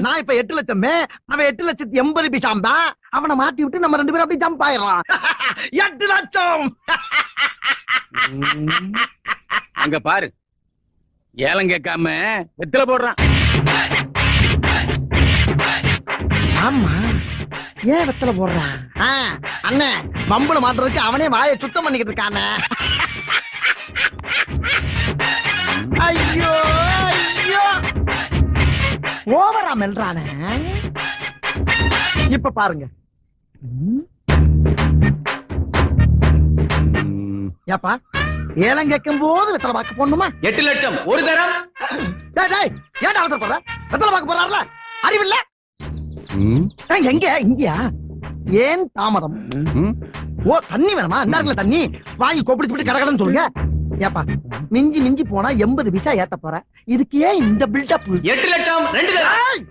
நான் இப்ப 8 லட்சமே, அவன் 8,80,000 பைசாம் தான். அவனை மாட்டி விட்டு நம்ம 2 பேரும் அப்படி ஜம்ப் ஆயிடலாம். 8 லட்சம். அங்க பாரு, ஏலம் கேட்காம வெத்தலை போடுறான். ஆமா, ஏன் வெத்தலை போடுறான்? அண்ணன் பம்புல மாட்டுறதுக்கு அவனே வாயை சுத்தம் பண்ணிக்கிட்டு இருக்கானே. ஐயோ ஐயோ, ஓவரா மெல்றானே. இப்ப பாருங்க. ஏப்பா, ஏலம் கேட்கும் போது வெத்தலை பாக்க போடணுமா? 8 லட்சம் ஒரு தரம். ஏன் அவசரப்படுற? வெத்தலை பாக்க போறாருல, அறிவில்ல? எங்க இங்கயா? ஏன் தாமதம்? ஓ, தண்ணி வேணுமா? அந்த தண்ணி வாங்கி கொப்பிடிச்சு கடகடன்னு சொல்லுங்க. ஏப்பா, மிஞ்சி மிஞ்சி போனா 80 பைசா ஏத்த போற, இதுக்கு ஏன் இந்த பில்டப்? 8 லட்சம் 2 தரம்.